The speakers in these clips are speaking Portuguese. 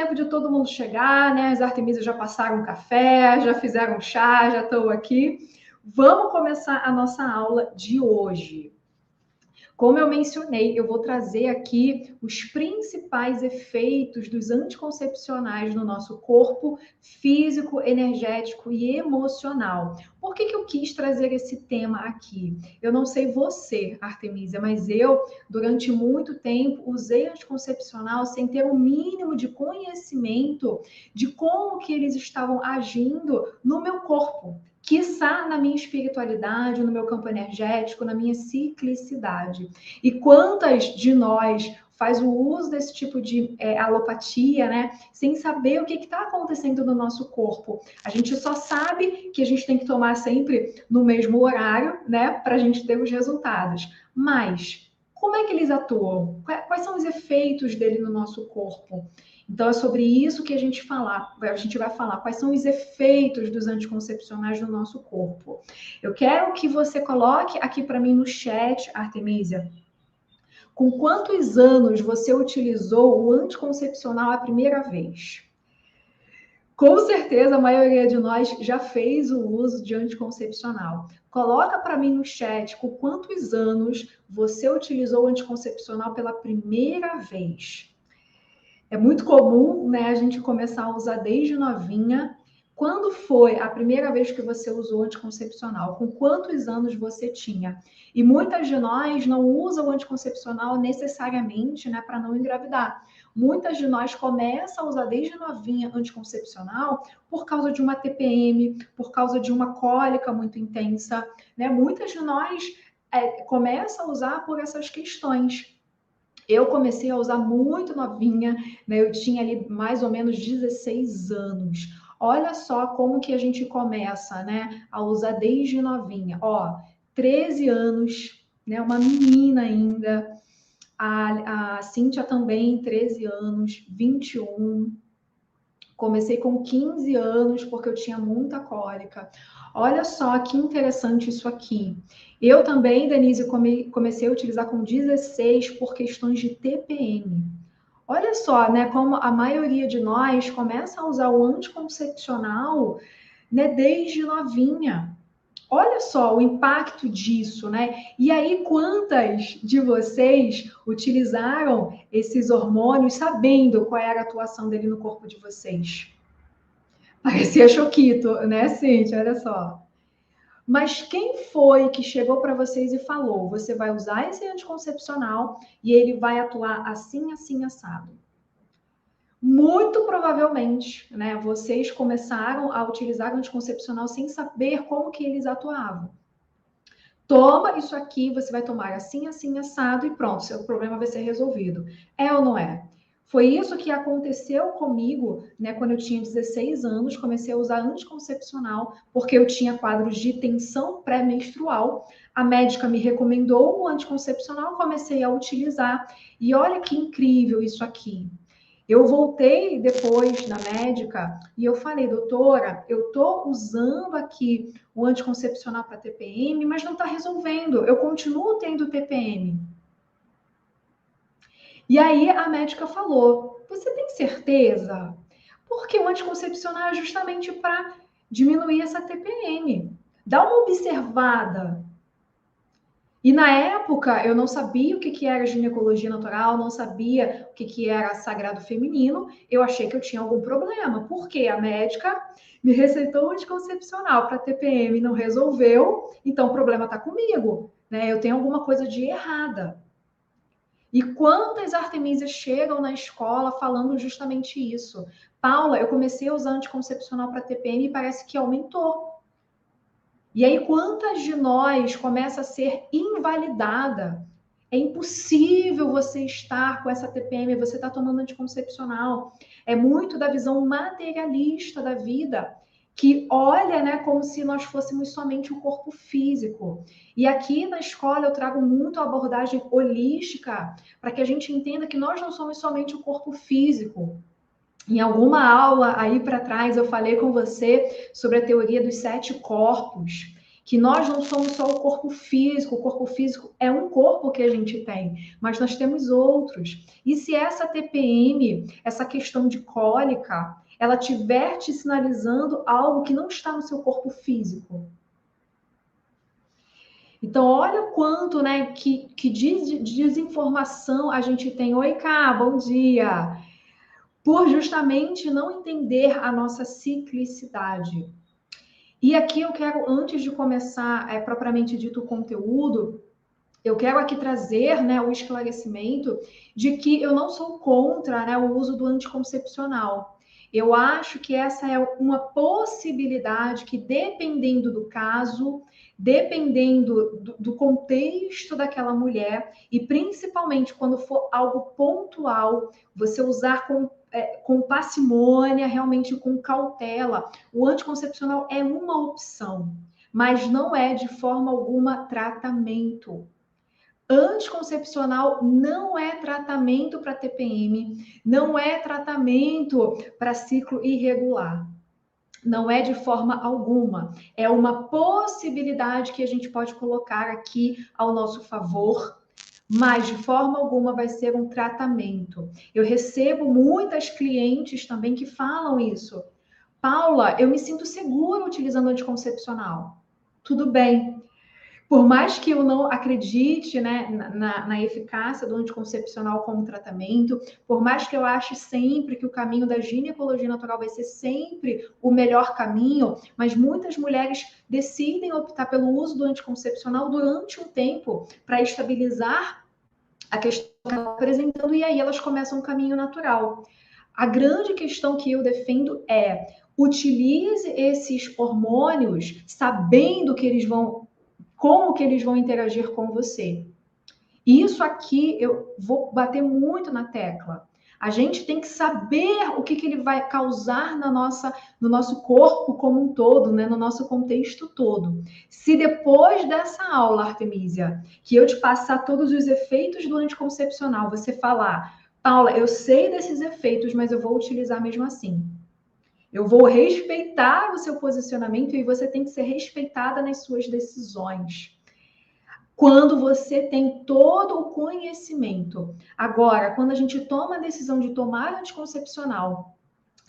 tempo de todo mundo chegar, né? As Artemisas já passaram café, já fizeram chá, já estão aqui. Vamos começar a nossa aula de hoje. Como eu mencionei, eu vou trazer aqui os principais efeitos dos anticoncepcionais no nosso corpo físico, energético e emocional. Por que eu quis trazer esse tema aqui? Eu não sei você, Artemisia, mas eu, durante muito tempo, usei anticoncepcional sem ter o mínimo de conhecimento de como que eles estavam agindo no meu corpo, quiçá na minha espiritualidade, no meu campo energético, na minha ciclicidade. E quantas de nós faz o uso desse tipo de alopatia, né, sem saber o que está acontecendo no nosso corpo? A gente só sabe que a gente tem que tomar sempre no mesmo horário, né, para a gente ter os resultados. Mas como é que eles atuam? Quais são os efeitos dele no nosso corpo? Então, é sobre isso que a gente vai falar quais são os efeitos dos anticoncepcionais no nosso corpo. Eu quero que você coloque aqui para mim no chat, Artemisia, com quantos anos você utilizou o anticoncepcional a primeira vez? Com certeza, a maioria de nós já fez o uso de anticoncepcional. Coloca para mim no chat com quantos anos você utilizou o anticoncepcional pela primeira vez. É muito comum, né, a gente começar a usar desde novinha. Quando foi a primeira vez que você usou anticoncepcional? Com quantos anos você tinha? E muitas de nós não usam o anticoncepcional necessariamente, né, para não engravidar. Muitas de nós começam a usar desde novinha anticoncepcional por causa de uma TPM, por causa de uma cólica muito intensa, né? Muitas de nós começam a usar por essas questões. Eu comecei a usar muito novinha, né? Eu tinha ali mais ou menos 16 anos. Olha só como que a gente começa, né, a usar desde novinha. Ó, 13 anos, né, uma menina ainda. A Cíntia também, 13 anos, 21. Comecei com 15 anos porque eu tinha muita cólica. Olha só que interessante isso aqui. Eu também, Denise, comecei a utilizar com 16 por questões de TPM. Olha só, né, como a maioria de nós começa a usar o anticoncepcional, né, desde novinha. Olha só o impacto disso, né? E aí, quantas de vocês utilizaram esses hormônios sabendo qual era a atuação dele no corpo de vocês? Parecia choquito, né, Cíntia? Olha só. Mas quem foi que chegou para vocês e falou: você vai usar esse anticoncepcional e ele vai atuar assim, assim, assado? Muito provavelmente, né, vocês começaram a utilizar o anticoncepcional sem saber como que eles atuavam. Toma isso aqui, você vai tomar assim, assim, assado e pronto, seu problema vai ser resolvido. É ou não é? Foi isso que aconteceu comigo, né, quando eu tinha 16 anos, comecei a usar anticoncepcional, porque eu tinha quadros de tensão pré-menstrual. A médica me recomendou o anticoncepcional, comecei a utilizar. E olha que incrível isso aqui. Eu voltei depois na médica e eu falei, doutora, eu estou usando aqui o anticoncepcional para TPM, mas não está resolvendo. Eu continuo tendo TPM. E aí a médica falou, você tem certeza? Porque o anticoncepcional é justamente para diminuir essa TPM. Dá uma observada. E na época eu não sabia o que era ginecologia natural, não sabia o que era sagrado feminino, eu achei que eu tinha algum problema, porque a médica me receitou anticoncepcional para TPM e não resolveu, então o problema está comigo, né? Eu tenho alguma coisa de errada. E quantas Artemisias chegam na escola falando justamente isso? Paula, eu comecei a usar anticoncepcional para TPM e parece que aumentou. E aí, quantas de nós começa a ser invalidada? É impossível você estar com essa TPM, você está tomando anticoncepcional. É muito da visão materialista da vida, que olha, né, como se nós fôssemos somente o corpo físico. E aqui na escola eu trago muito a abordagem holística, para que a gente entenda que nós não somos somente o corpo físico. Em alguma aula aí para trás eu falei com você sobre a teoria dos 7 corpos. que nós não somos só o corpo físico é um corpo que a gente tem, mas nós temos outros. E se essa TPM, essa questão de cólica, ela estiver te sinalizando algo que não está no seu corpo físico? Então, olha o quanto, né, que desinformação a gente tem. Oi, Cá, bom dia. Por justamente não entender a nossa ciclicidade. E aqui eu quero, antes de começar propriamente dito o conteúdo, eu quero aqui trazer, né, o esclarecimento de que eu não sou contra, né, o uso do anticoncepcional. Eu acho que essa é uma possibilidade que, dependendo do caso, dependendo do contexto daquela mulher, e principalmente quando for algo pontual, você usar com parcimônia, realmente com cautela. O anticoncepcional é uma opção, mas não é de forma alguma tratamento. Anticoncepcional não é tratamento para TPM, não é tratamento para ciclo irregular. Não é de forma alguma. É uma possibilidade que a gente pode colocar aqui ao nosso favor, mas de forma alguma vai ser um tratamento. Eu recebo muitas clientes também que falam isso. Paula, eu me sinto segura utilizando anticoncepcional. Tudo bem. Por mais que eu não acredite, né, na eficácia do anticoncepcional como tratamento, por mais que eu ache sempre que o caminho da ginecologia natural vai ser sempre o melhor caminho, mas muitas mulheres decidem optar pelo uso do anticoncepcional durante um tempo para estabilizar a questão que ela está apresentando, e aí elas começam um caminho natural. A grande questão que eu defendo é: utilize esses hormônios sabendo que eles vão, como que eles vão interagir com você. Isso aqui eu vou bater muito na tecla. A gente tem que saber o que ele vai causar no nosso corpo como um todo, né? No nosso contexto todo. Se depois dessa aula, Artemisia, que eu te passar todos os efeitos do anticoncepcional, você falar: Paula, eu sei desses efeitos, mas eu vou utilizar mesmo assim. Eu vou respeitar o seu posicionamento e você tem que ser respeitada nas suas decisões. Quando você tem todo o conhecimento. Agora, quando a gente toma a decisão de tomar anticoncepcional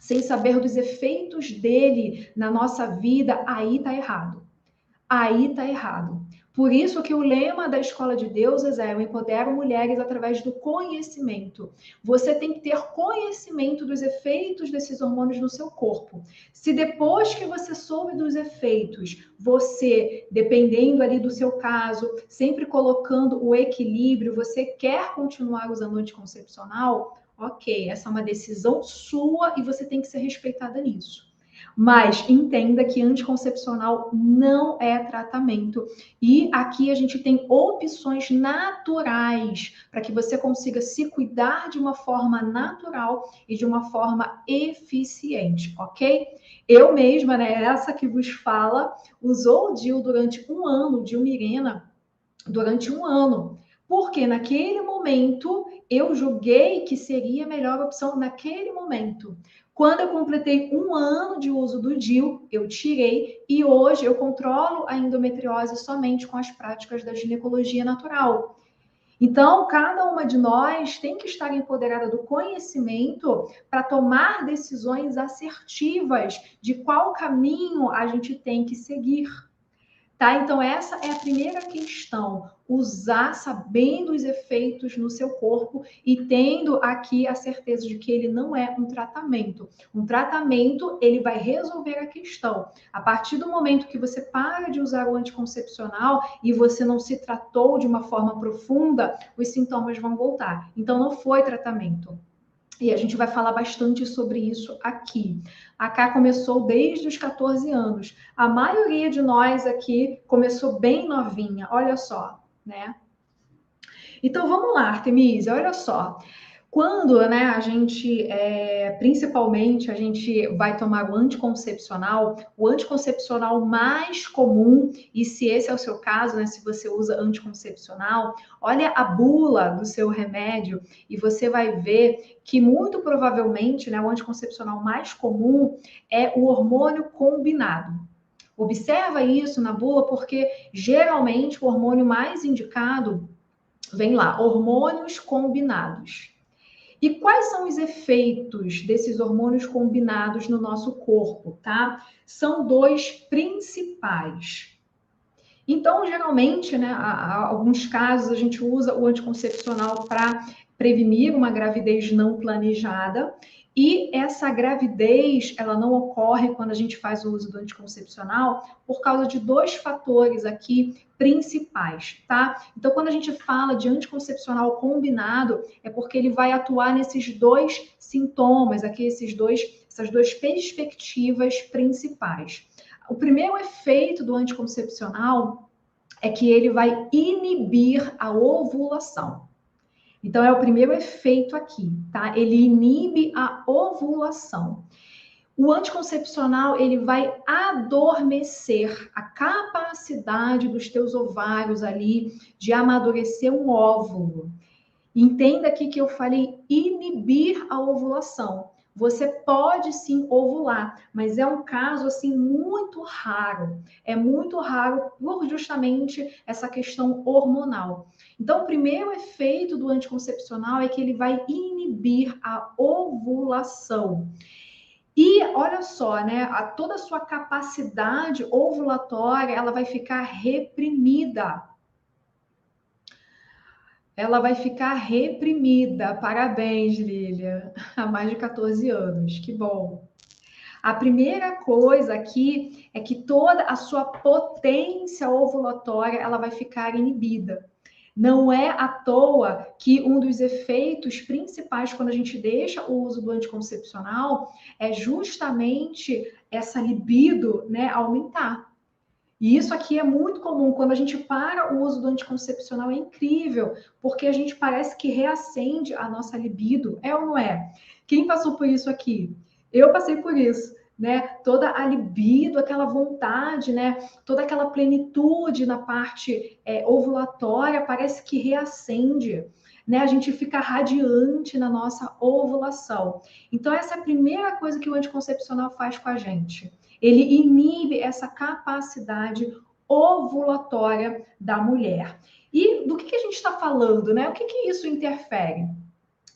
sem saber dos efeitos dele na nossa vida, aí tá errado. Aí tá errado. Por isso que o lema da Escola de Deusas é: eu empodero mulheres através do conhecimento. Você tem que ter conhecimento dos efeitos desses hormônios no seu corpo. Se depois que você soube dos efeitos, você, dependendo ali do seu caso, sempre colocando o equilíbrio, você quer continuar usando anticoncepcional, ok, essa é uma decisão sua e você tem que ser respeitada nisso. Mas entenda que anticoncepcional não é tratamento. E aqui a gente tem opções naturais para que você consiga se cuidar de uma forma natural e de uma forma eficiente, ok? Eu mesma, né, essa que vos fala, usou o DIU durante um ano, o DIU Mirena, durante um ano. Porque naquele momento eu julguei que seria a melhor opção naquele momento. Quando eu completei um ano de uso do DIU, eu tirei e hoje eu controlo a endometriose somente com as práticas da ginecologia natural. Então, cada uma de nós tem que estar empoderada do conhecimento para tomar decisões assertivas de qual caminho a gente tem que seguir. Tá? Então, essa é a primeira questão. Usar sabendo os efeitos no seu corpo e tendo aqui a certeza de que ele não é um tratamento. Um tratamento, ele vai resolver a questão. A partir do momento que você para de usar o anticoncepcional e você não se tratou de uma forma profunda, os sintomas vão voltar. Então, não foi tratamento. E a gente vai falar bastante sobre isso aqui. A Cá começou desde os 14 anos. A maioria de nós aqui começou bem novinha, olha só, né? Então vamos lá, Artemisia, olha só. Quando, né, a gente, principalmente, a gente vai tomar o anticoncepcional mais comum, e se esse é o seu caso, né, se você usa anticoncepcional, olha a bula do seu remédio e você vai ver que muito provavelmente, né, o anticoncepcional mais comum é o hormônio combinado. Observa isso na bula, porque geralmente o hormônio mais indicado vem lá, hormônios combinados. E quais são os efeitos desses hormônios combinados no nosso corpo, tá? São dois principais. Então, geralmente, né, alguns casos a gente usa o anticoncepcional para prevenir uma gravidez não planejada. E essa gravidez, ela não ocorre quando a gente faz o uso do anticoncepcional por causa de dois fatores aqui principais, tá? Então, quando a gente fala de anticoncepcional combinado, é porque ele vai atuar nesses dois sintomas, aqui essas duas perspectivas principais. O primeiro efeito do anticoncepcional é que ele vai inibir a ovulação. Então, é o primeiro efeito aqui, tá? Ele inibe a ovulação. O anticoncepcional, ele vai adormecer a capacidade dos teus ovários ali de amadurecer um óvulo. Entenda aqui que eu falei inibir a ovulação. Você pode sim ovular, mas é um caso assim muito raro. É muito raro por justamente essa questão hormonal. Então, o primeiro efeito do anticoncepcional é que ele vai inibir a ovulação. E olha só, né? Toda a sua capacidade ovulatória, ela vai ficar reprimida. Ela vai ficar reprimida. Parabéns, Lília. Há mais de 14 anos. Que bom. A primeira coisa aqui é que toda a sua potência ovulatória ela vai ficar inibida. Não é à toa que um dos efeitos principais quando a gente deixa o uso do anticoncepcional é justamente essa libido, né, aumentar. E isso aqui é muito comum. Quando a gente para o uso do anticoncepcional, é incrível, porque a gente parece que reacende a nossa libido. É ou não é? Quem passou por isso aqui? Eu passei por isso, né? Toda a libido, aquela vontade, né? Toda aquela plenitude na parte ovulatória, parece que reacende. Né? A gente fica radiante na nossa ovulação. Então, essa é a primeira coisa que o anticoncepcional faz com a gente. Ele inibe essa capacidade ovulatória da mulher. E do que a gente está falando, né? O que isso interfere?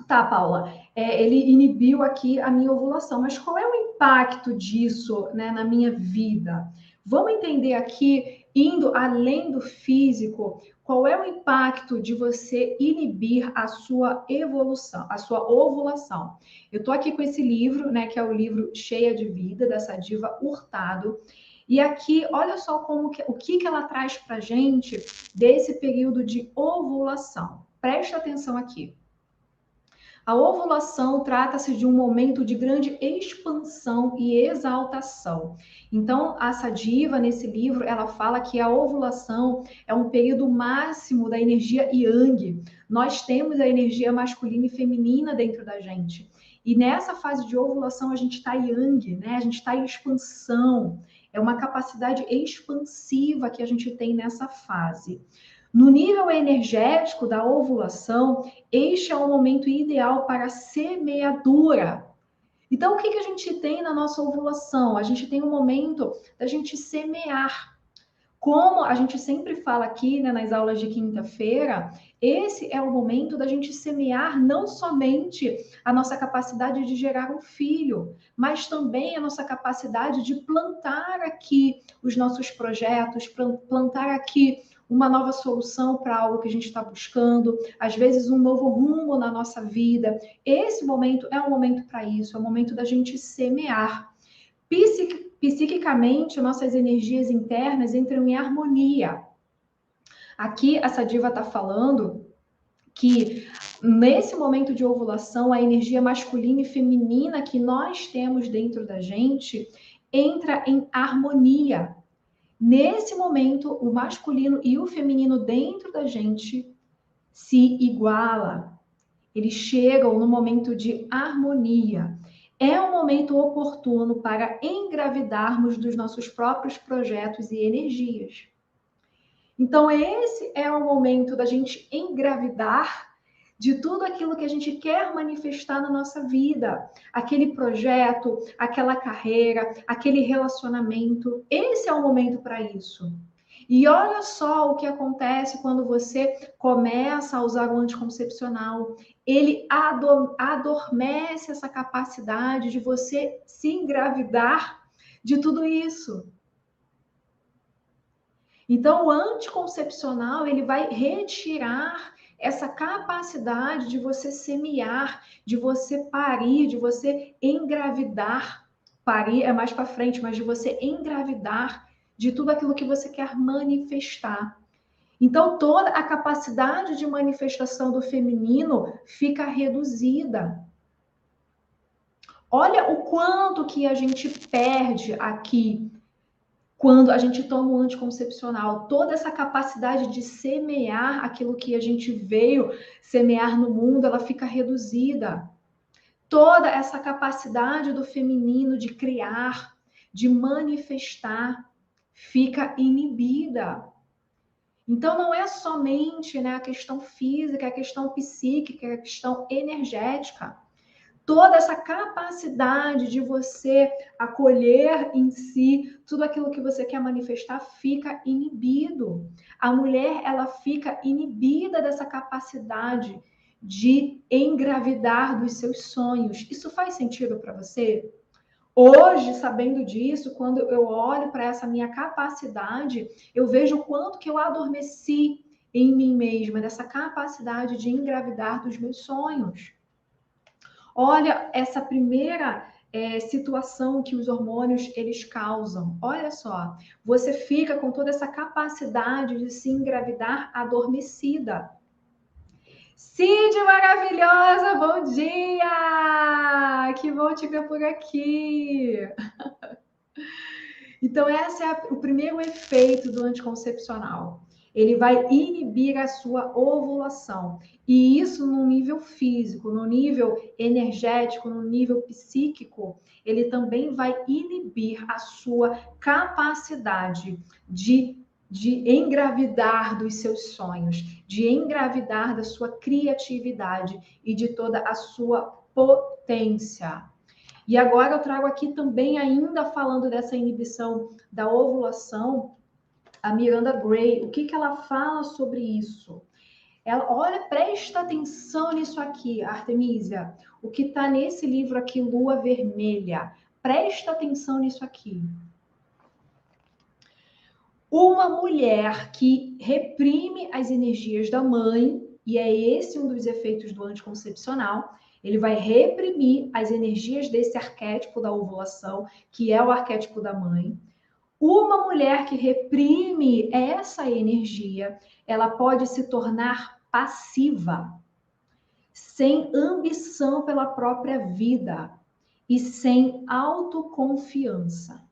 Tá, Paula, ele inibiu aqui a minha ovulação, mas qual é o impacto disso, né, na minha vida? Vamos entender aqui, indo além do físico, qual é o impacto de você inibir a sua evolução, a sua ovulação. Eu tô aqui com esse livro, né, que é o livro Cheia de Vida, da Sadiva Hurtado, e aqui, olha só o que ela traz pra gente desse período de ovulação. Presta atenção aqui. A ovulação trata-se de um momento de grande expansão e exaltação. Então, a Sadiva, nesse livro, ela fala que a ovulação é um período máximo da energia Yang. Nós temos a energia masculina e feminina dentro da gente. E nessa fase de ovulação, a gente está Yang, né? A gente está em expansão. É uma capacidade expansiva que a gente tem nessa fase. No nível energético da ovulação, este é o momento ideal para a semeadura. Então, o que a gente tem na nossa ovulação? A gente tem um momento da gente semear. Como a gente sempre fala aqui, né, nas aulas de quinta-feira, esse é o momento da gente semear não somente a nossa capacidade de gerar um filho, mas também a nossa capacidade de plantar aqui os nossos projetos, plantar aqui uma nova solução para algo que a gente está buscando, às vezes um novo rumo na nossa vida. Esse momento é um momento para isso, é o momento da gente semear. Psiquicamente, nossas energias internas entram em harmonia. Aqui, a Sadiva está falando que nesse momento de ovulação, a energia masculina e feminina que nós temos dentro da gente entra em harmonia. Nesse momento, o masculino e o feminino dentro da gente se iguala. Eles chegam no momento de harmonia. É um momento oportuno para engravidarmos dos nossos próprios projetos e energias. Então, esse é o momento da gente engravidar de tudo aquilo que a gente quer manifestar na nossa vida. Aquele projeto, aquela carreira, aquele relacionamento. Esse é o momento para isso. E olha só o que acontece quando você começa a usar o anticoncepcional. Ele adormece essa capacidade de você se engravidar de tudo isso. Então, o anticoncepcional, ele vai retirar essa capacidade de você semear, de você parir, de você engravidar. Parir é mais para frente, mas de você engravidar de tudo aquilo que você quer manifestar. Então, toda a capacidade de manifestação do feminino fica reduzida. Olha o quanto que a gente perde aqui quando a gente toma um anticoncepcional. Toda essa capacidade de semear aquilo que a gente veio semear no mundo, ela fica reduzida. Toda essa capacidade do feminino de criar, de manifestar, fica inibida. Então, não é somente, né, a questão física, a questão psíquica, a questão energética. Toda essa capacidade de você acolher em si tudo aquilo que você quer manifestar fica inibido. A mulher, ela fica inibida dessa capacidade de engravidar dos seus sonhos. Isso faz sentido para você? Hoje, sabendo disso, quando eu olho para essa minha capacidade, eu vejo o quanto que eu adormeci em mim mesma, dessa capacidade de engravidar dos meus sonhos. Olha essa primeira situação que os hormônios eles causam. Olha só, você fica com toda essa capacidade de se engravidar adormecida. Cid maravilhosa, bom dia! Que bom te ver por aqui. Então, esse é o primeiro efeito do anticoncepcional. Ele vai inibir a sua ovulação. E isso no nível físico, no nível energético, no nível psíquico, ele também vai inibir a sua capacidade de engravidar dos seus sonhos, de engravidar da sua criatividade e de toda a sua potência. E agora eu trago aqui também, ainda falando dessa inibição da ovulação, a Miranda Gray. O que ela fala sobre isso? Ela, olha, presta atenção nisso aqui, Artemisia. O que está nesse livro aqui, Lua Vermelha. Presta atenção nisso aqui. Uma mulher que reprime as energias da mãe, e é esse um dos efeitos do anticoncepcional, ele vai reprimir as energias desse arquétipo da ovulação, que é o arquétipo da mãe. Uma mulher que reprime essa energia, ela pode se tornar passiva, sem ambição pela própria vida e sem autoconfiança.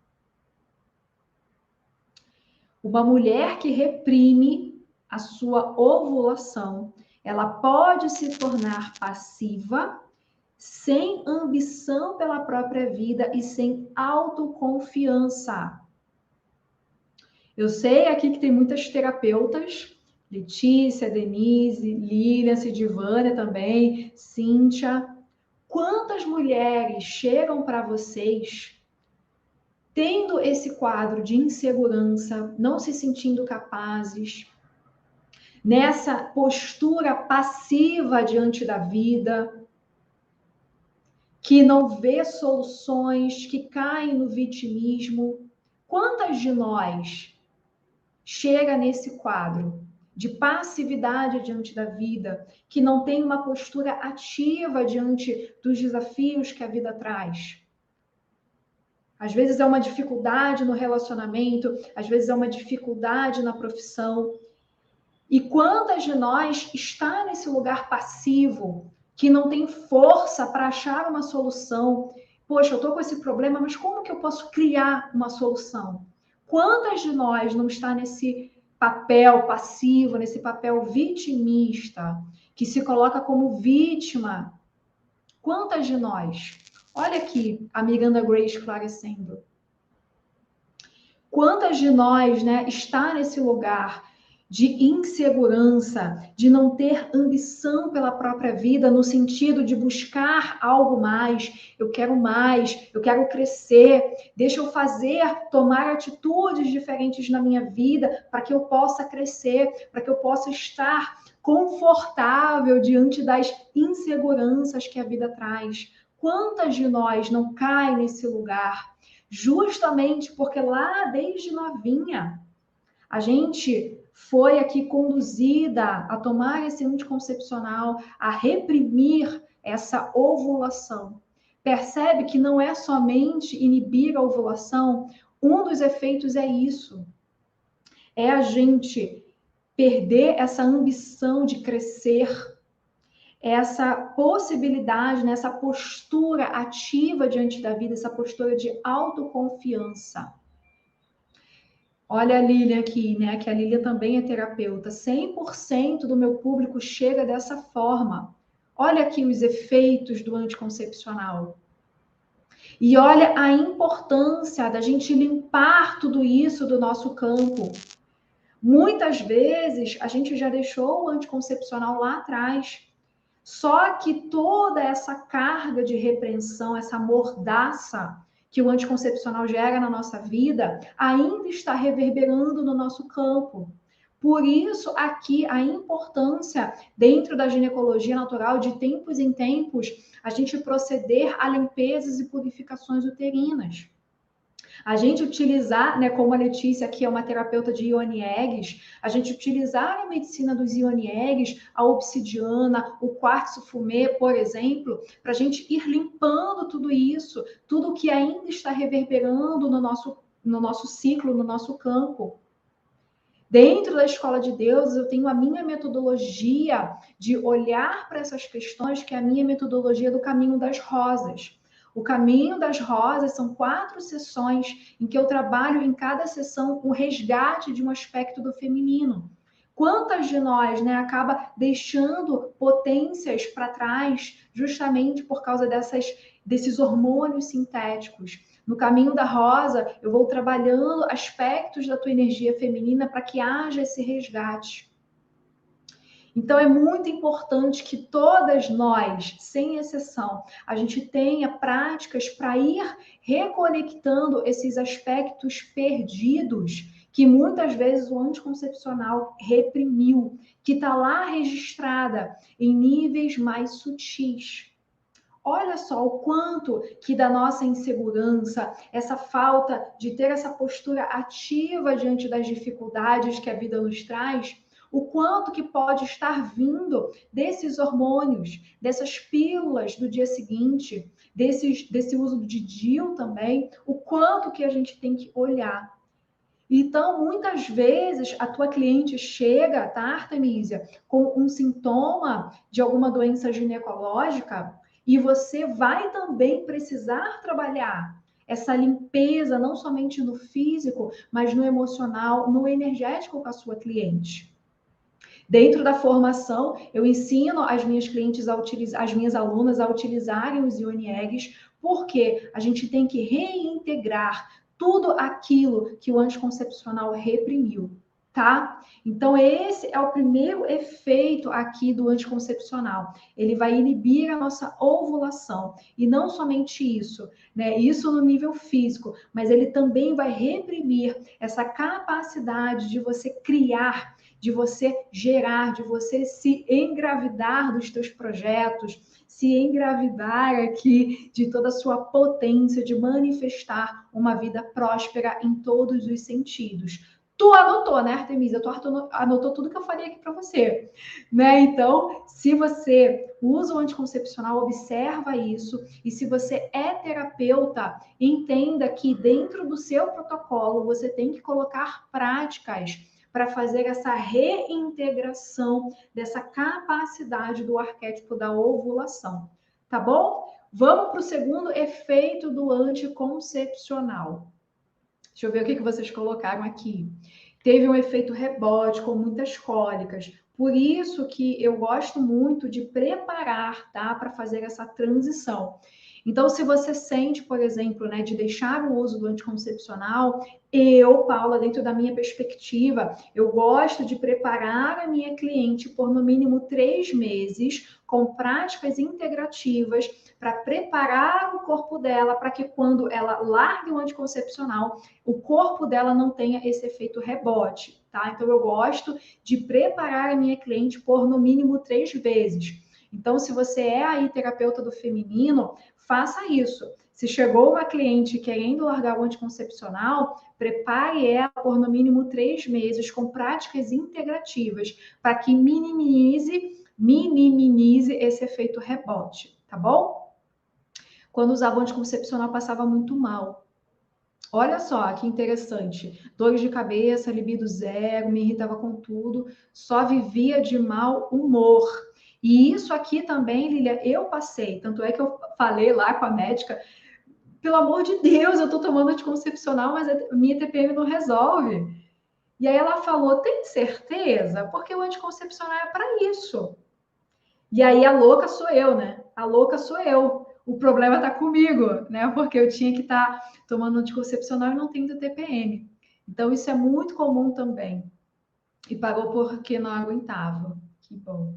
Uma mulher que reprime a sua ovulação, ela pode se tornar passiva, sem ambição pela própria vida e sem autoconfiança. Eu sei aqui que tem muitas terapeutas, Letícia, Denise, Lilian, Sidivânia também, Cíntia. Quantas mulheres chegam para vocês tendo esse quadro de insegurança, não se sentindo capazes, nessa postura passiva diante da vida, que não vê soluções, que caem no vitimismo? Quantas de nós chega nesse quadro de passividade diante da vida, que não tem uma postura ativa diante dos desafios que a vida traz? Às vezes é uma dificuldade no relacionamento, às vezes é uma dificuldade na profissão. E quantas de nós está nesse lugar passivo, que não tem força para achar uma solução? Poxa, eu estou com esse problema, mas como que eu posso criar uma solução? Quantas de nós não está nesse papel passivo, nesse papel vitimista, que se coloca como vítima? Quantas de nós? Olha aqui a Miranda Gray esclarecendo. Quantas de nós, né, está nesse lugar de insegurança, de não ter ambição pela própria vida, no sentido de buscar algo mais, eu quero crescer, deixa eu fazer, tomar atitudes diferentes na minha vida para que eu possa crescer, para que eu possa estar confortável diante das inseguranças que a vida traz. Quantas de nós não caem nesse lugar? Justamente porque lá desde novinha a gente foi aqui conduzida a tomar esse anticoncepcional, a reprimir essa ovulação. Percebe que não é somente inibir a ovulação, um dos efeitos é isso. É a gente perder essa ambição de crescer, essa possibilidade, essa postura ativa diante da vida, essa postura de autoconfiança. Olha a Lilian aqui, né? Que a Lilian também é terapeuta. 100% do meu público chega dessa forma. Olha aqui os efeitos do anticoncepcional. E olha a importância da gente limpar tudo isso do nosso campo. Muitas vezes a gente já deixou o anticoncepcional lá atrás. Só que toda essa carga de repreensão, essa mordaça que o anticoncepcional gera na nossa vida, ainda está reverberando no nosso campo. Por isso, aqui, a importância, dentro da ginecologia natural, de tempos em tempos, a gente proceder a limpezas e purificações uterinas. A gente utilizar, né, como a Letícia aqui é uma terapeuta de Ione Eggs, a gente utilizar a medicina dos Ione Eggs, a obsidiana, o quartzo fumê, por exemplo, para a gente ir limpando tudo isso, tudo que ainda está reverberando no nosso ciclo, no nosso campo. Dentro da Escola de Deus, eu tenho a minha metodologia de olhar para essas questões, que é a minha metodologia do Caminho das Rosas. O Caminho das Rosas são 4 sessões em que eu trabalho em cada sessão o resgate de um aspecto do feminino. Quantas de nós, né, acaba deixando potências para trás justamente por causa desses hormônios sintéticos? No Caminho da Rosa, eu vou trabalhando aspectos da tua energia feminina para que haja esse resgate. Então, é muito importante que todas nós, sem exceção, a gente tenha práticas para ir reconectando esses aspectos perdidos que muitas vezes o anticoncepcional reprimiu, que está lá registrada em níveis mais sutis. Olha só o quanto que da nossa insegurança, essa falta de ter essa postura ativa diante das dificuldades que a vida nos traz, o quanto que pode estar vindo desses hormônios, dessas pílulas do dia seguinte, desse uso de DIU também, o quanto que a gente tem que olhar. Então, muitas vezes, a tua cliente chega, tá, Artemisia, com um sintoma de alguma doença ginecológica e você vai também precisar trabalhar essa limpeza, não somente no físico, mas no emocional, no energético com a sua cliente. Dentro da formação, eu ensino as minhas clientes a utilizar, as minhas alunas a utilizarem os Ione Eggs, porque a gente tem que reintegrar tudo aquilo que o anticoncepcional reprimiu, tá? Então, esse é o primeiro efeito aqui do anticoncepcional. Ele vai inibir a nossa ovulação. E não somente isso, né? Isso no nível físico, mas ele também vai reprimir essa capacidade de você criar, de você gerar, de você se engravidar dos teus projetos, se engravidar aqui de toda a sua potência de manifestar uma vida próspera em todos os sentidos. Tu anotou, né, Artemisia? Tu anotou tudo que eu falei aqui para você, né? Então, se você usa o anticoncepcional, observa isso. E se você é terapeuta, entenda que dentro do seu protocolo você tem que colocar práticas para fazer essa reintegração dessa capacidade do arquétipo da ovulação, tá bom? Vamos para o segundo efeito do anticoncepcional. Deixa eu ver o que vocês colocaram aqui. Teve um efeito rebote com muitas cólicas. Por isso que eu gosto muito de preparar, tá? Para fazer essa transição. Então, se você sente, por exemplo, né, de deixar o uso do anticoncepcional, eu, Paula, dentro da minha perspectiva, eu gosto de preparar a minha cliente por no mínimo 3 meses com práticas integrativas para preparar o corpo dela para que quando ela largue o anticoncepcional, o corpo dela não tenha esse efeito rebote, tá? Então, eu gosto de preparar a minha cliente por no mínimo 3 vezes. Então, se você é aí terapeuta do feminino, faça isso. Se chegou uma cliente querendo largar o anticoncepcional, prepare ela por no mínimo 3 meses com práticas integrativas para que minimize esse efeito rebote, tá bom? Quando usava o anticoncepcional, passava muito mal. Olha só que interessante. Dores de cabeça, libido zero, me irritava com tudo, só vivia de mau humor. E isso aqui também, Lilia, eu passei. Tanto é que eu falei lá com a médica, pelo amor de Deus, eu tô tomando anticoncepcional, mas a minha TPM não resolve. E aí ela falou, tem certeza? Porque o anticoncepcional é para isso. E aí a louca sou eu, né? A louca sou eu. O problema tá comigo, né? Porque eu tinha que estar tomando anticoncepcional e não tendo TPM. Então isso é muito comum também. E parou porque não aguentava. Que bom.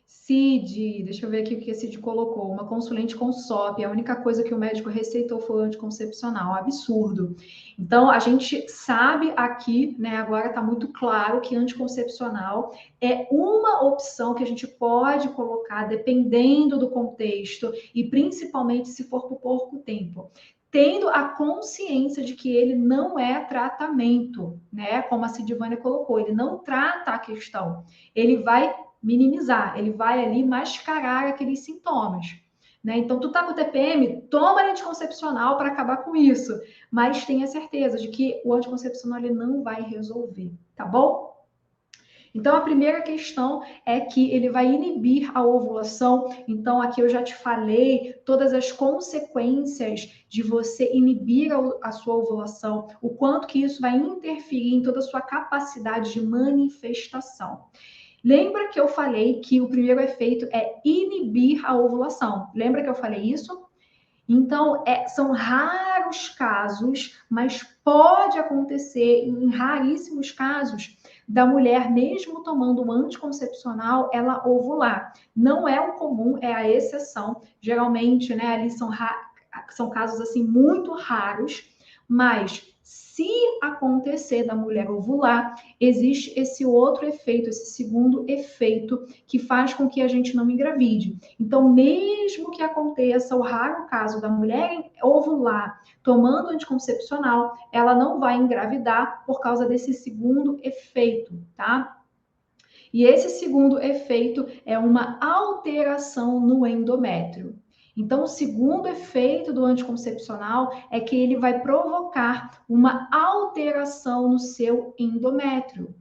Cid, deixa eu ver aqui o que a Cid colocou. Uma consulente com SOP, a única coisa que o médico receitou foi o anticoncepcional. Absurdo. Então, a gente sabe aqui, né, agora está muito claro que anticoncepcional é uma opção que a gente pode colocar dependendo do contexto e principalmente se for por pouco tempo. Tendo a consciência de que ele não é tratamento, né? Como a Cidivânia colocou, ele não trata a questão. Ele vai minimizar, ele vai ali mascarar aqueles sintomas. Né? Então, tu tá com TPM, toma anticoncepcional para acabar com isso, mas tenha certeza de que o anticoncepcional ele não vai resolver, tá bom? Então, a primeira questão é que ele vai inibir a ovulação. Então, aqui eu já te falei todas as consequências de você inibir a sua ovulação, o quanto que isso vai interferir em toda a sua capacidade de manifestação. Lembra que eu falei que o primeiro efeito é inibir a ovulação? Lembra que eu falei isso? Então, são raros casos, mas pode acontecer em raríssimos casos da mulher, mesmo tomando um anticoncepcional, ela ovular. Não é o comum, é a exceção. Geralmente, né, ali são casos assim muito raros, mas se acontecer da mulher ovular, existe esse outro efeito, esse segundo efeito que faz com que a gente não engravide. Então, mesmo que aconteça o raro caso da mulher ovular tomando anticoncepcional, ela não vai engravidar por causa desse segundo efeito, tá? E esse segundo efeito é uma alteração no endométrio. Então, o segundo efeito do anticoncepcional é que ele vai provocar uma alteração no seu endométrio.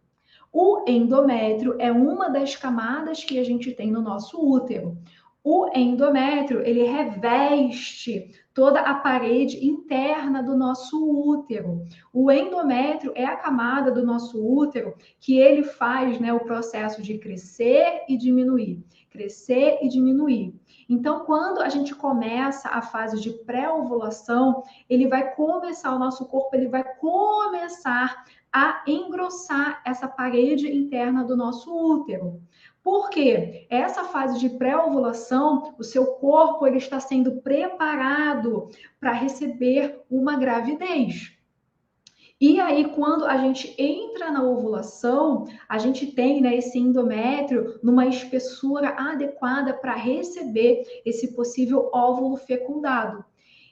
O endométrio é uma das camadas que a gente tem no nosso útero. O endométrio, ele reveste toda a parede interna do nosso útero. O endométrio é a camada do nosso útero que ele faz, né, o processo de crescer e diminuir, crescer e diminuir. Então, quando a gente começa a fase de pré-ovulação, ele vai começar, o nosso corpo, ele vai começar a engrossar essa parede interna do nosso útero. Por quê? Essa fase de pré-ovulação, o seu corpo ele está sendo preparado para receber uma gravidez. E aí, quando a gente entra na ovulação, a gente tem, né, esse endométrio numa espessura adequada para receber esse possível óvulo fecundado.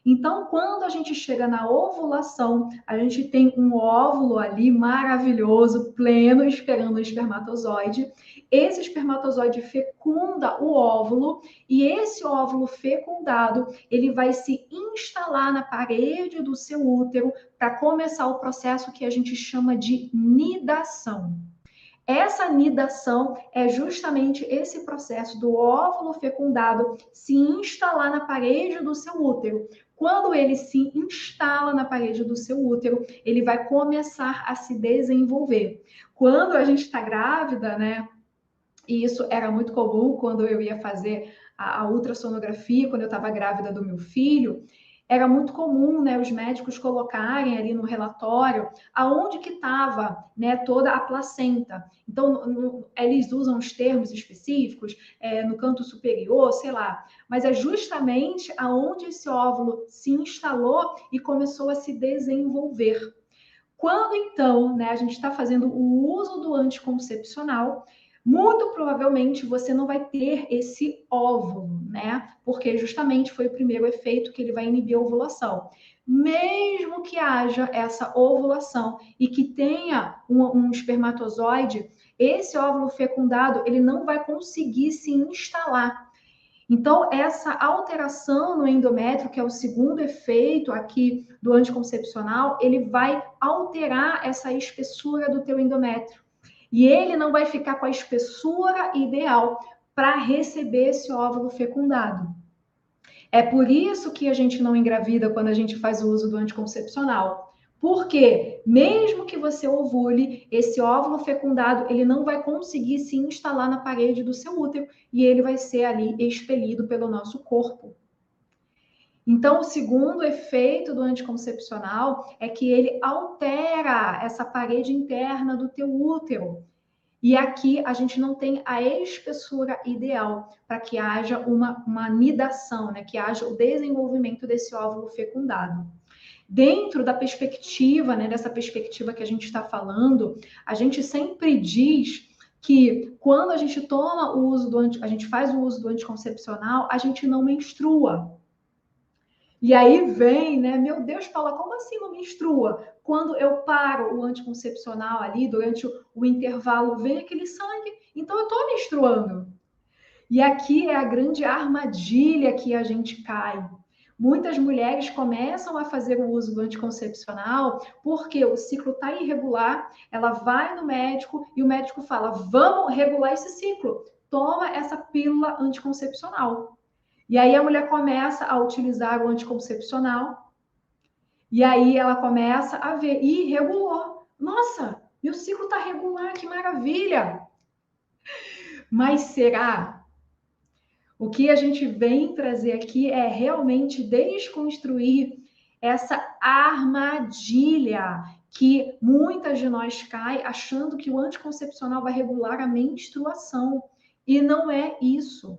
Então, quando a gente chega na ovulação, a gente tem um óvulo ali maravilhoso, pleno, esperando o espermatozoide. Esse espermatozoide fecunda o óvulo e esse óvulo fecundado, ele vai se instalar na parede do seu útero para começar o processo que a gente chama de nidação. Essa nidação é justamente esse processo do óvulo fecundado se instalar na parede do seu útero. Quando ele se instala na parede do seu útero, ele vai começar a se desenvolver. Quando a gente está grávida, né? E isso era muito comum quando eu ia fazer a ultrassonografia quando eu estava grávida do meu filho, era muito comum, né, os médicos colocarem ali no relatório aonde que estava, né, toda a placenta. Então, eles usam os termos específicos, no canto superior, sei lá, mas é justamente aonde esse óvulo se instalou e começou a se desenvolver. Quando então, né, a gente está fazendo o uso do anticoncepcional, muito provavelmente você não vai ter esse óvulo, né? Porque justamente foi o primeiro efeito que ele vai inibir a ovulação. Mesmo que haja essa ovulação e que tenha um espermatozoide, esse óvulo fecundado ele não vai conseguir se instalar. Então, essa alteração no endométrio, que é o segundo efeito aqui do anticoncepcional, ele vai alterar essa espessura do teu endométrio. E ele não vai ficar com a espessura ideal para receber esse óvulo fecundado. É por isso que a gente não engravida quando a gente faz o uso do anticoncepcional. Porque mesmo que você ovule, esse óvulo fecundado, ele não vai conseguir se instalar na parede do seu útero e ele vai ser ali expelido pelo nosso corpo. Então, o segundo efeito do anticoncepcional é que ele altera essa parede interna do teu útero. E aqui a gente não tem a espessura ideal para que haja uma nidação, né? Que haja o desenvolvimento desse óvulo fecundado. Dentro da perspectiva, né, dessa perspectiva que a gente está falando, a gente sempre diz que quando a gente toma o uso a gente faz o uso do anticoncepcional, a gente não menstrua. E aí vem, né? Meu Deus, Paula, como assim não menstrua? Quando eu paro o anticoncepcional ali, durante o intervalo, vem aquele sangue, então eu estou menstruando. E aqui é a grande armadilha que a gente cai. Muitas mulheres começam a fazer o uso do anticoncepcional porque o ciclo está irregular, ela vai no médico e o médico fala: vamos regular esse ciclo, toma essa pílula anticoncepcional. E aí a mulher começa a utilizar o anticoncepcional, e aí ela começa a ver, ih, regulou. Nossa, meu ciclo está regular, que maravilha! Mas será? O que a gente vem trazer aqui é realmente desconstruir essa armadilha que muitas de nós caem achando que o anticoncepcional vai regular a menstruação. E não é isso.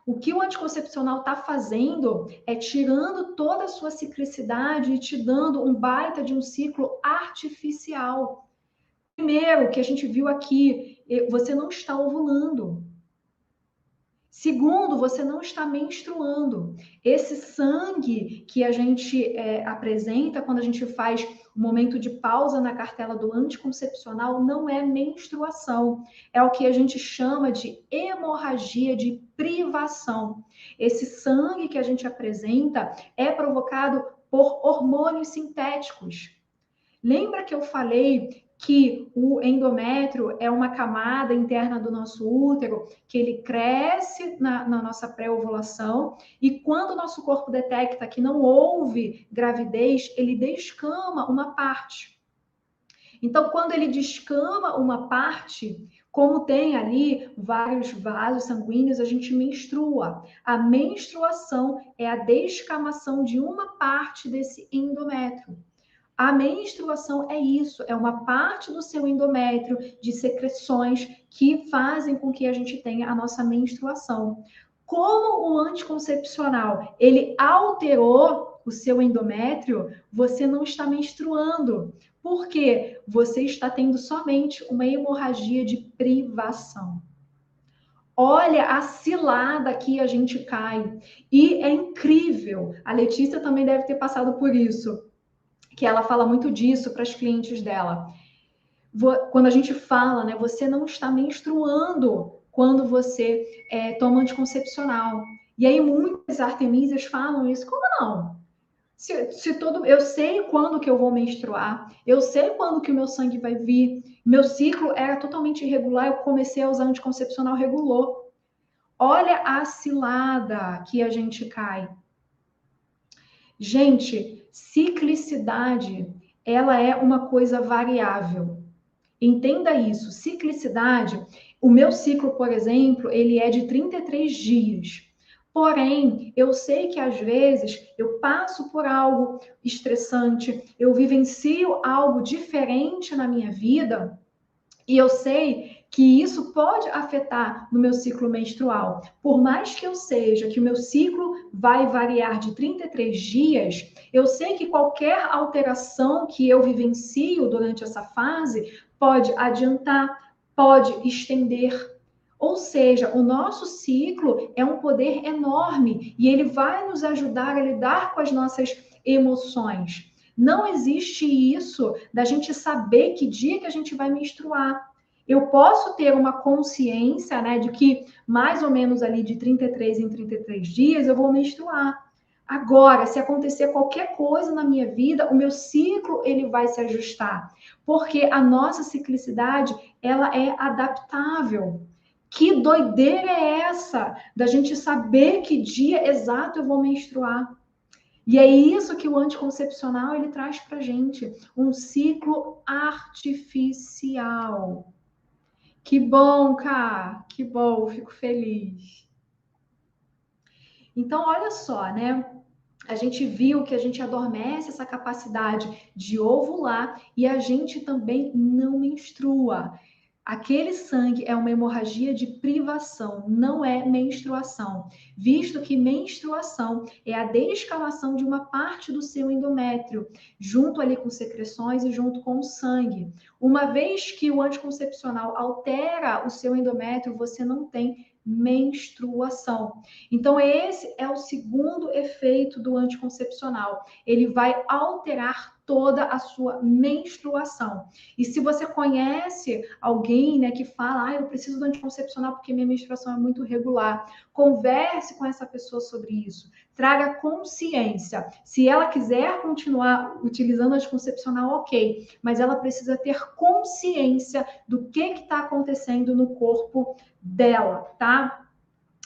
O que o anticoncepcional está fazendo é tirando toda a sua ciclicidade e te dando um baita de um ciclo artificial. Primeiro, que a gente viu aqui, você não está ovulando. Segundo, você não está menstruando. Esse sangue que a gente apresenta quando a gente faz o momento de pausa na cartela do anticoncepcional não é menstruação. É o que a gente chama de hemorragia de privação. Esse sangue que a gente apresenta é provocado por hormônios sintéticos. Lembra que eu falei que o endométrio é uma camada interna do nosso útero, que ele cresce na nossa pré-ovulação e quando o nosso corpo detecta que não houve gravidez, ele descama uma parte. Então, quando ele descama uma parte, como tem ali vários vasos sanguíneos, a gente menstrua. A menstruação é a descamação de uma parte desse endométrio. A menstruação é isso, é uma parte do seu endométrio de secreções que fazem com que a gente tenha a nossa menstruação. Como o anticoncepcional, ele alterou o seu endométrio, você não está menstruando. Por quê? Você está tendo somente uma hemorragia de privação. Olha a cilada que a gente cai. E é incrível. A Letícia também deve ter passado por isso, que ela fala muito disso para as clientes dela. Quando a gente fala, né, você não está menstruando quando você toma anticoncepcional. E aí muitas artemísias falam isso. Como não? Eu sei quando que eu vou menstruar, eu sei quando que o meu sangue vai vir. Meu ciclo era totalmente irregular, eu comecei a usar anticoncepcional, regulou. Olha a cilada que a gente cai. Gente, ciclicidade, ela é uma coisa variável. Entenda isso. Ciclicidade O meu ciclo, por exemplo, ele é de 33 dias. Porém, eu sei que às vezes eu passo por algo estressante, eu vivencio algo diferente na minha vida, e eu sei que isso pode afetar no meu ciclo menstrual. Por mais que eu seja que o meu ciclo vai variar de 33 dias, eu sei que qualquer alteração que eu vivencio durante essa fase pode adiantar, pode estender. Ou seja, o nosso ciclo é um poder enorme e ele vai nos ajudar a lidar com as nossas emoções. Não existe isso da gente saber que dia que a gente vai menstruar. Eu posso ter uma consciência, né, de que mais ou menos ali de 33 em 33 dias eu vou menstruar. Agora, se acontecer qualquer coisa na minha vida, o meu ciclo ele vai se ajustar, porque a nossa ciclicidade, ela é adaptável. Que doideira é essa da gente saber que dia exato eu vou menstruar? E é isso que o anticoncepcional ele traz para gente, um ciclo artificial. Que bom, Cá, que bom, fico feliz. Então, olha só, né? A gente viu que a gente adormece essa capacidade de ovular e a gente também não menstrua. Aquele sangue é uma hemorragia de privação, não é menstruação, visto que menstruação é a descamação de uma parte do seu endométrio, junto ali com secreções e junto com o sangue. Uma vez que o anticoncepcional altera o seu endométrio, você não tem menstruação. Então, esse é o segundo efeito do anticoncepcional. Ele vai alterar toda a sua menstruação. E se você conhece alguém, né, que fala, eu preciso do anticoncepcional porque minha menstruação é muito regular, converse com essa pessoa sobre isso. Traga consciência. Se ela quiser continuar utilizando anticoncepcional, ok, mas ela precisa ter consciência do que está acontecendo no corpo dela, tá?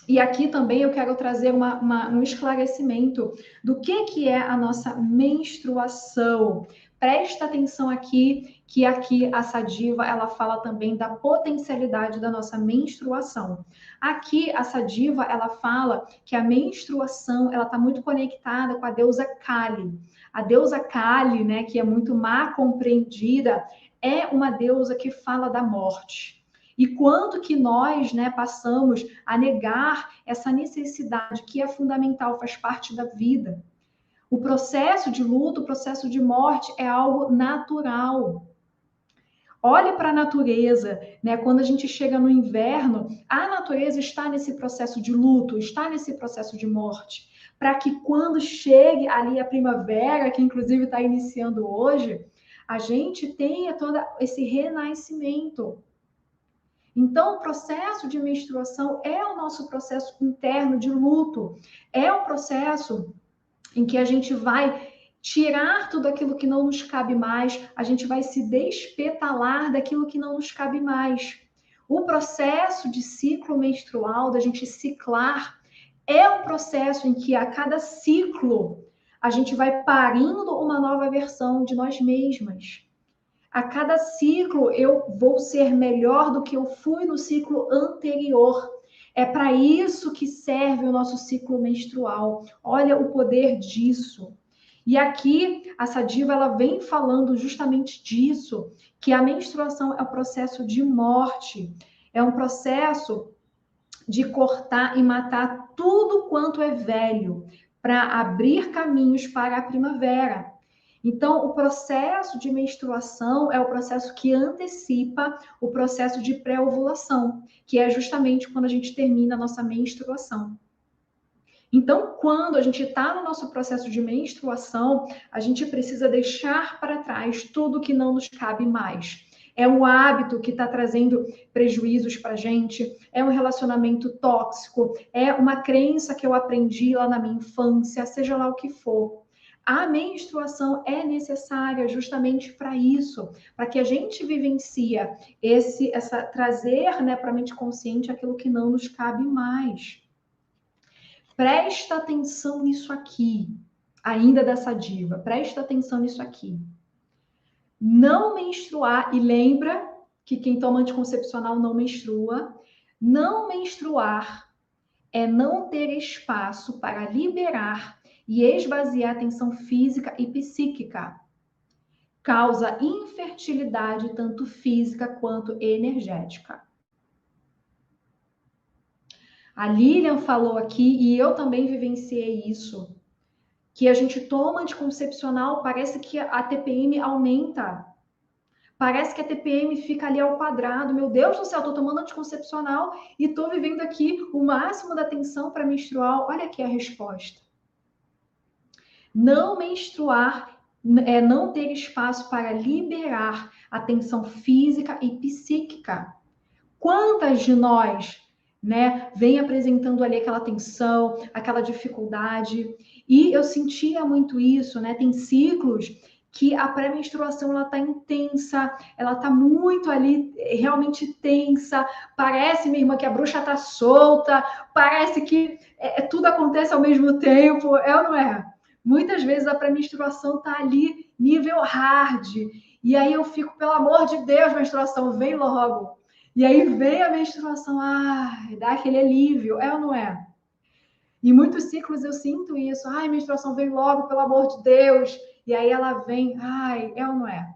E aqui também eu quero trazer um esclarecimento do que é a nossa menstruação. Presta atenção aqui, que aqui a Sadiva, ela fala também da potencialidade da nossa menstruação. Aqui a Sadiva, ela fala que a menstruação, ela está muito conectada com a deusa Kali. A deusa Kali, né, que é muito má compreendida, é uma deusa que fala da morte. E quanto que nós, né, passamos a negar essa necessidade que é fundamental, faz parte da vida. O processo de luto, o processo de morte é algo natural. Olhe para a natureza, né? Quando a gente chega no inverno, a natureza está nesse processo de luto, está nesse processo de morte, para que quando chegue ali a primavera, que inclusive está iniciando hoje, a gente tenha todo esse renascimento. Então, o processo de menstruação é o nosso processo interno de luto, é o processo em que a gente vai tirar tudo aquilo que não nos cabe mais, a gente vai se despetalar daquilo que não nos cabe mais. O processo de ciclo menstrual, da gente ciclar, é um processo em que a cada ciclo a gente vai parindo uma nova versão de nós mesmas. A cada ciclo eu vou ser melhor do que eu fui no ciclo anterior. É para isso que serve o nosso ciclo menstrual. Olha o poder disso. E aqui a Sadiva ela vem falando justamente disso, que a menstruação é um processo de morte, é um processo de cortar e matar tudo quanto é velho, para abrir caminhos para a primavera. Então, o processo de menstruação é o processo que antecipa o processo de pré-ovulação, que é justamente quando a gente termina a nossa menstruação. Então, quando a gente está no nosso processo de menstruação, a gente precisa deixar para trás tudo que não nos cabe mais. É um hábito que está trazendo prejuízos para a gente, é um relacionamento tóxico, é uma crença que eu aprendi lá na minha infância, seja lá o que for. A menstruação é necessária justamente para isso, para que a gente vivencia trazer, né, para a mente consciente aquilo que não nos cabe mais. Presta atenção nisso aqui, ainda dessa diva, presta atenção nisso aqui. Não menstruar, e lembra que quem toma anticoncepcional não menstrua. Não menstruar é não ter espaço para liberar e esvaziar a tensão física e psíquica. Causa infertilidade, tanto física quanto energética. A Lilian falou aqui, e eu também vivenciei isso, que a gente toma anticoncepcional, parece que a TPM aumenta. Parece que a TPM fica ali ao quadrado. Meu Deus do céu, estou tomando anticoncepcional e estou vivendo aqui o máximo da tensão para menstrual. Olha aqui a resposta. Não menstruar é não ter espaço para liberar a tensão física e psíquica. Quantas de nós, né, vem apresentando ali aquela tensão, aquela dificuldade? E eu sentia muito isso, né? Tem ciclos que a pré-menstruação ela tá intensa, ela tá muito ali realmente tensa, parece, minha irmã, que a bruxa tá solta, parece que tudo acontece ao mesmo tempo, é ou não é? Muitas vezes a pré-menstruação tá ali nível hard, e aí eu fico, pelo amor de Deus, menstruação, vem logo. E aí vem a menstruação, dá aquele alívio, é ou não é? Em muitos ciclos eu sinto isso, menstruação vem logo, pelo amor de Deus. E aí ela vem, é ou não é?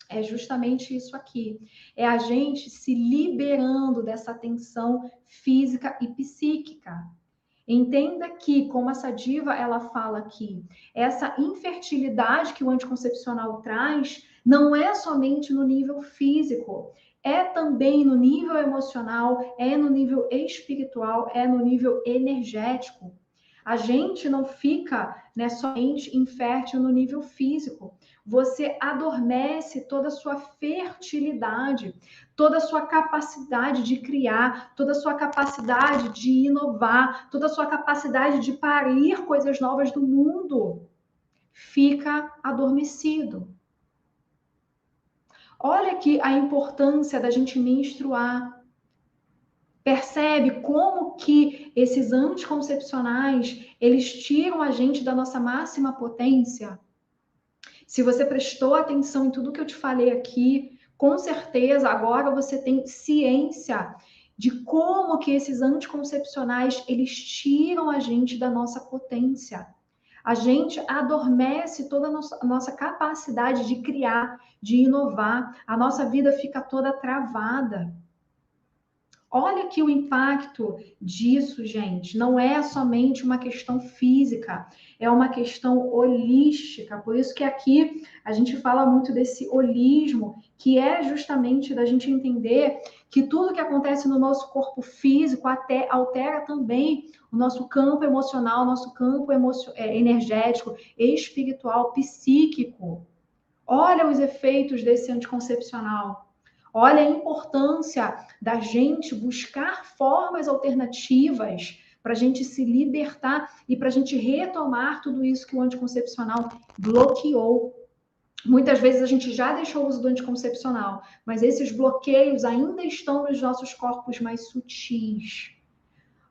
É justamente isso aqui. É a gente se liberando dessa tensão física e psíquica. Entenda que, como essa diva ela fala aqui, essa infertilidade que o anticoncepcional traz não é somente no nível físico, é também no nível emocional, é no nível espiritual, é no nível energético. A gente não fica, né, somente infértil no nível físico. Você adormece toda a sua fertilidade, toda a sua capacidade de criar, toda a sua capacidade de inovar, toda a sua capacidade de parir coisas novas do mundo fica adormecido. Olha aqui a importância da gente menstruar. Percebe como que esses anticoncepcionais, eles tiram a gente da nossa máxima potência? Se você prestou atenção em tudo que eu te falei aqui, com certeza agora você tem ciência de como que esses anticoncepcionais, eles tiram a gente da nossa potência. A gente adormece toda a nossa capacidade de criar, de inovar. A nossa vida fica toda travada. Olha aqui o impacto disso, gente. Não é somente uma questão física, é uma questão holística. Por isso que aqui a gente fala muito desse holismo, que é justamente da gente entender que tudo que acontece no nosso corpo físico até altera também o nosso campo emocional, nosso campo energético, espiritual, psíquico. Olha os efeitos desse anticoncepcional. Olha a importância da gente buscar formas alternativas para a gente se libertar e para a gente retomar tudo isso que o anticoncepcional bloqueou. Muitas vezes a gente já deixou o uso do anticoncepcional, mas esses bloqueios ainda estão nos nossos corpos mais sutis.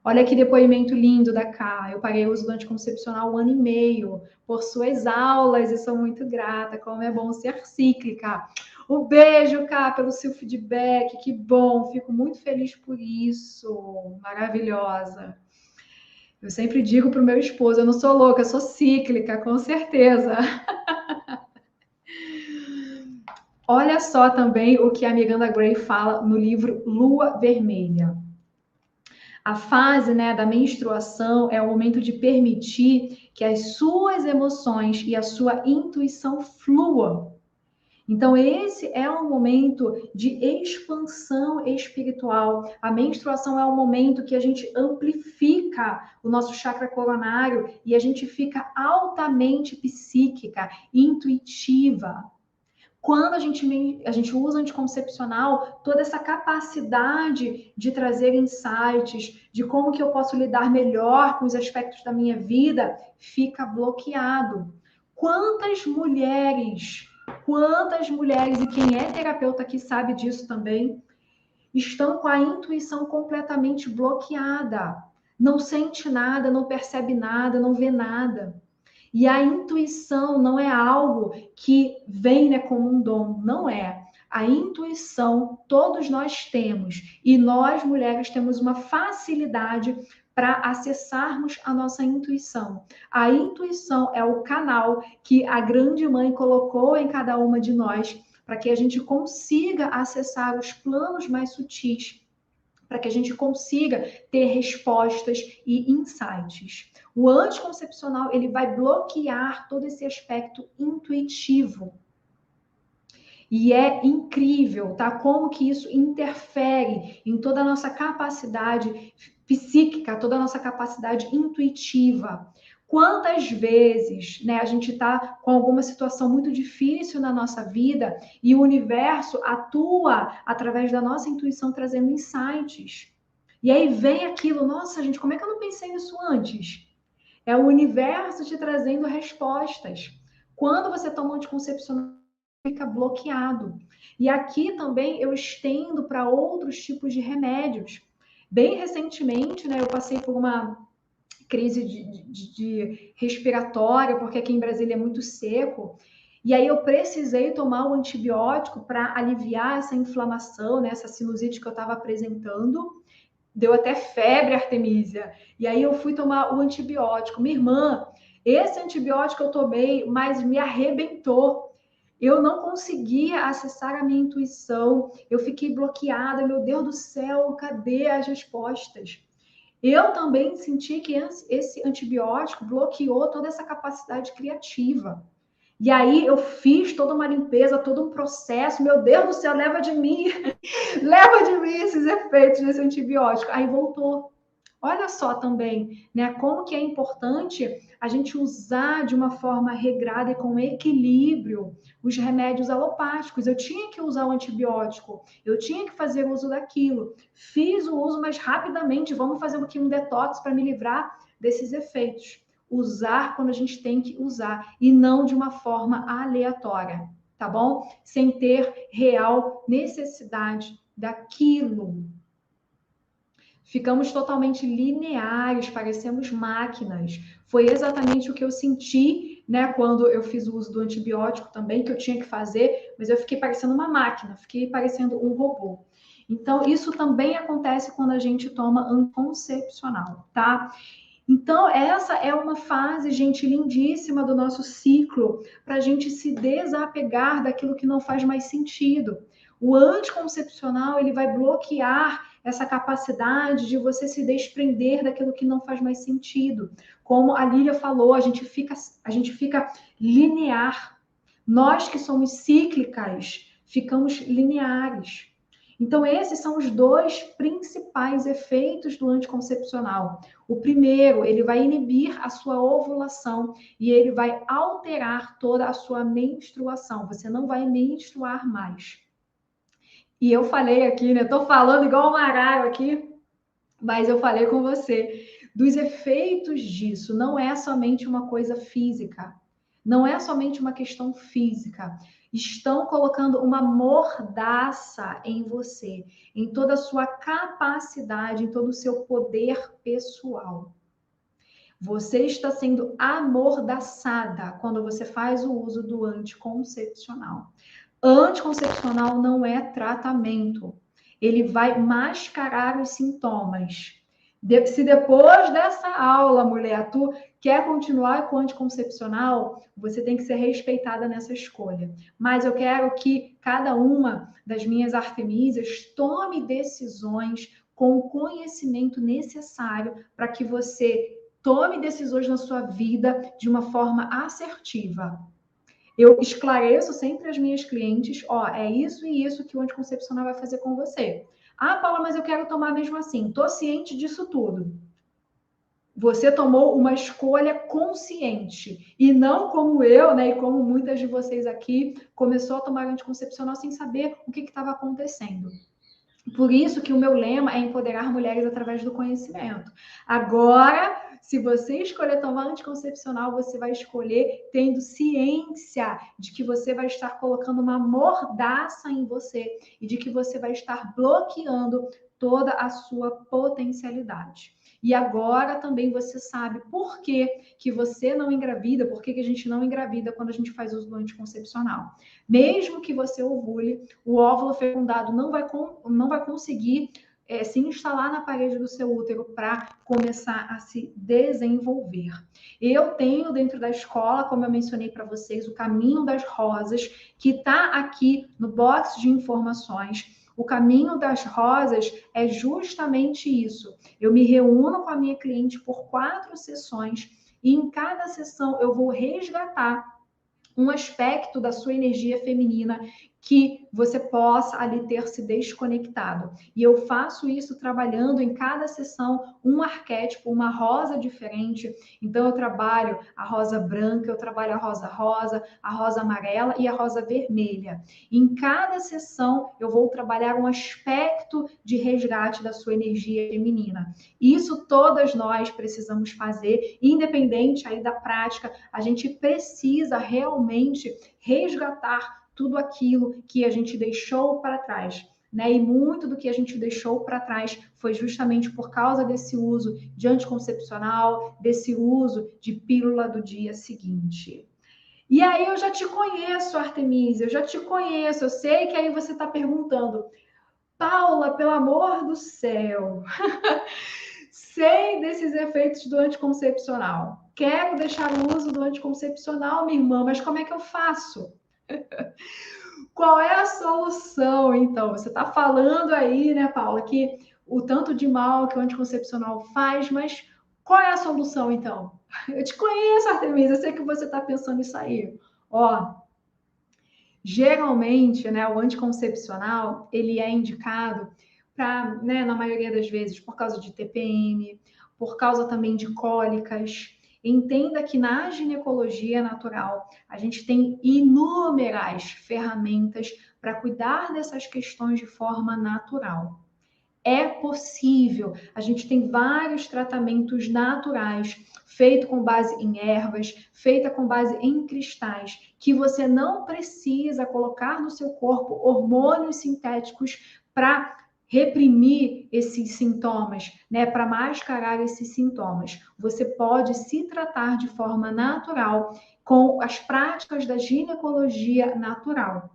Olha que depoimento lindo da Cá. Eu paguei o uso do anticoncepcional 1 ano e meio por suas aulas e sou muito grata. Como é bom ser cíclica. Um beijo, Cá, pelo seu feedback. Que bom, fico muito feliz por isso. Maravilhosa. Eu sempre digo para o meu esposo, eu não sou louca, eu sou cíclica, com certeza. Olha só também o que a Miranda Gray fala no livro Lua Vermelha. A fase, né, da menstruação é o momento de permitir que as suas emoções e a sua intuição fluam. Então, esse é um momento de expansão espiritual. A menstruação é um momento que a gente amplifica o nosso chakra coronário e a gente fica altamente psíquica, intuitiva. Quando a gente usa anticoncepcional, toda essa capacidade de trazer insights, de como que eu posso lidar melhor com os aspectos da minha vida, fica bloqueado. Quantas mulheres, e quem é terapeuta aqui sabe disso também, estão com a intuição completamente bloqueada. Não sente nada, não percebe nada, não vê nada. E a intuição não é algo que vem, né, como um dom, não é. A intuição todos nós temos, e nós mulheres temos uma facilidade para acessarmos a nossa intuição. A intuição é o canal que a grande mãe colocou em cada uma de nós para que a gente consiga acessar os planos mais sutis, para que a gente consiga ter respostas e insights. O anticoncepcional, ele vai bloquear todo esse aspecto intuitivo. E é incrível, tá? Como que isso interfere em toda a nossa capacidade psíquica, toda a nossa capacidade intuitiva. Quantas vezes, né, a gente está com alguma situação muito difícil na nossa vida e o universo atua através da nossa intuição trazendo insights. E aí vem aquilo, nossa, gente, como é que eu não pensei nisso antes? É o universo te trazendo respostas. Quando você toma um anticoncepcional, fica bloqueado. E aqui também eu estendo para outros tipos de remédios. Bem recentemente, né, eu passei por uma crise de respiratória, porque aqui em Brasília é muito seco. E aí eu precisei tomar o antibiótico para aliviar essa inflamação, né, essa sinusite que eu estava apresentando. Deu até febre, Artemísia. E aí eu fui tomar o antibiótico. Minha irmã, esse antibiótico eu tomei, mas me arrebentou. Eu não conseguia acessar a minha intuição. Eu fiquei bloqueada. Meu Deus do céu, cadê as respostas? Eu também senti que esse antibiótico bloqueou toda essa capacidade criativa. E aí eu fiz toda uma limpeza, todo um processo. Meu Deus do céu, leva de mim, leva de mim esses efeitos desse antibiótico. Aí voltou. Olha só também, né, como que é importante a gente usar de uma forma regrada e com equilíbrio os remédios alopáticos. Eu tinha que usar o antibiótico, eu tinha que fazer uso daquilo. Fiz o uso mais rapidamente, vamos fazer aqui um detox para me livrar desses efeitos. Usar quando a gente tem que usar e não de uma forma aleatória, tá bom? Sem ter real necessidade daquilo. Ficamos totalmente lineares, parecemos máquinas. Foi exatamente o que eu senti, né, quando eu fiz o uso do antibiótico também, que eu tinha que fazer, mas eu fiquei parecendo uma máquina, fiquei parecendo um robô. Então, isso também acontece quando a gente toma anticoncepcional, tá? Então, essa é uma fase, gente, lindíssima do nosso ciclo, para a gente se desapegar daquilo que não faz mais sentido. O anticoncepcional, ele vai bloquear essa capacidade de você se desprender daquilo que não faz mais sentido. Como a Lília falou, a gente fica linear. Nós que somos cíclicas, ficamos lineares. Então, esses são os dois principais efeitos do anticoncepcional. O primeiro, ele vai inibir a sua ovulação e ele vai alterar toda a sua menstruação. Você não vai menstruar mais. E eu falei aqui, né? Tô falando igual uma arara aqui, mas eu falei com você dos efeitos disso. Não é somente uma coisa física. Não é somente uma questão física. Estão colocando uma mordaça em você, em toda a sua capacidade, em todo o seu poder pessoal. Você está sendo amordaçada quando você faz o uso do anticoncepcional. Anticoncepcional não é tratamento. Ele vai mascarar os sintomas. Se depois dessa aula, mulher, tu quer continuar com anticoncepcional, você tem que ser respeitada nessa escolha. Mas eu quero que cada uma das minhas artemísias tome decisões com o conhecimento necessário para que você tome decisões na sua vida de uma forma assertiva. Eu esclareço sempre as minhas clientes, ó, é isso e isso que o anticoncepcional vai fazer com você. Ah, Paula, mas eu quero tomar mesmo assim. Tô ciente disso tudo. Você tomou uma escolha consciente e não como eu, né, e como muitas de vocês aqui, começou a tomar anticoncepcional sem saber o que estava acontecendo. Por isso que o meu lema é empoderar mulheres através do conhecimento. Agora, se você escolher tomar anticoncepcional, você vai escolher tendo ciência de que você vai estar colocando uma mordaça em você e de que você vai estar bloqueando toda a sua potencialidade. E agora também você sabe por que que você não engravida, por que que a gente não engravida quando a gente faz uso do anticoncepcional. Mesmo que você ovule, o óvulo fecundado não vai conseguir se instalar na parede do seu útero para começar a se desenvolver. Eu tenho dentro da escola, como eu mencionei para vocês, o Caminho das Rosas, que está aqui no box de informações. O Caminho das Rosas é justamente isso. Eu me reúno com a minha cliente por 4 sessões e em cada sessão eu vou resgatar um aspecto da sua energia feminina que você possa ali ter se desconectado. E eu faço isso trabalhando em cada sessão um arquétipo, uma rosa diferente. Então eu trabalho a rosa branca, eu trabalho a rosa rosa, a rosa amarela e a rosa vermelha. Em cada sessão eu vou trabalhar um aspecto de resgate da sua energia feminina. Isso todas nós precisamos fazer, independente aí da prática, a gente precisa realmente resgatar tudo aquilo que a gente deixou para trás. Né? E muito do que a gente deixou para trás foi justamente por causa desse uso de anticoncepcional, desse uso de pílula do dia seguinte. E aí eu já te conheço, Artemisia, eu já te conheço, eu sei que aí você está perguntando, Paula, pelo amor do céu, sei desses efeitos do anticoncepcional, quero deixar o uso do anticoncepcional, minha irmã, mas como é que eu faço? Qual é a solução, então? Você está falando aí, né, Paula, que o tanto de mal que o anticoncepcional faz, mas qual é a solução, então? Eu te conheço, Artemisa, eu sei que você está pensando nisso aí. Ó, geralmente, né, o anticoncepcional, ele é indicado para, né, na maioria das vezes, por causa de TPM, por causa também de cólicas. Entenda que na ginecologia natural, a gente tem inúmeras ferramentas para cuidar dessas questões de forma natural. É possível. A gente tem vários tratamentos naturais, feito com base em ervas, feita com base em cristais, que você não precisa colocar no seu corpo hormônios sintéticos para reprimir esses sintomas, né, para mascarar esses sintomas. Você pode se tratar de forma natural com as práticas da ginecologia natural.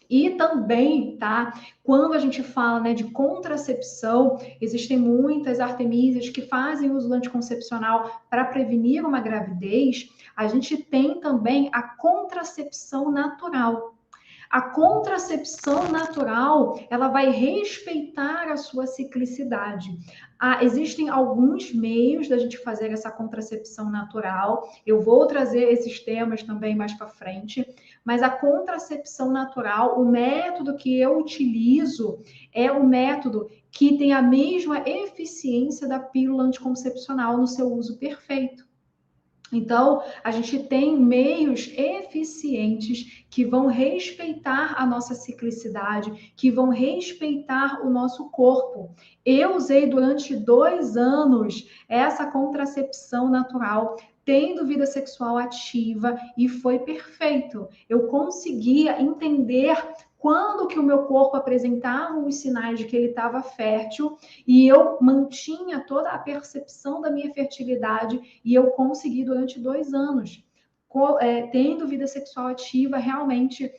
E também, tá? Quando a gente fala, né, de contracepção, existem muitas artemísias que fazem uso do anticoncepcional para prevenir uma gravidez. A gente tem também a contracepção natural. A contracepção natural, ela vai respeitar a sua ciclicidade. Existem alguns meios da gente fazer essa contracepção natural. Eu vou trazer esses temas também mais para frente. Mas a contracepção natural, o método que eu utilizo é o método que tem a mesma eficiência da pílula anticoncepcional no seu uso perfeito. Então, a gente tem meios eficientes que vão respeitar a nossa ciclicidade, que vão respeitar o nosso corpo. Eu usei durante 2 anos essa contracepção natural, tendo vida sexual ativa, e foi perfeito. Eu conseguia entender quando que o meu corpo apresentava os sinais de que ele estava fértil, e eu mantinha toda a percepção da minha fertilidade, e eu consegui durante 2 anos, tendo vida sexual ativa, realmente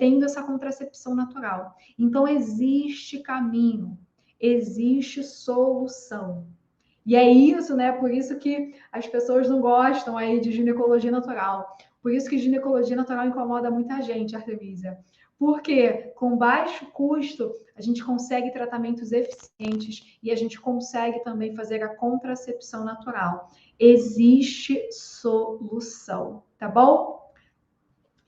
tendo essa contracepção natural. Então, existe caminho, existe solução. E é isso, né? Por isso que as pessoas não gostam aí de ginecologia natural. Por isso que ginecologia natural incomoda muita gente, Artemisia. Porque com baixo custo a gente consegue tratamentos eficientes e a gente consegue também fazer a contracepção natural. Existe solução, tá bom?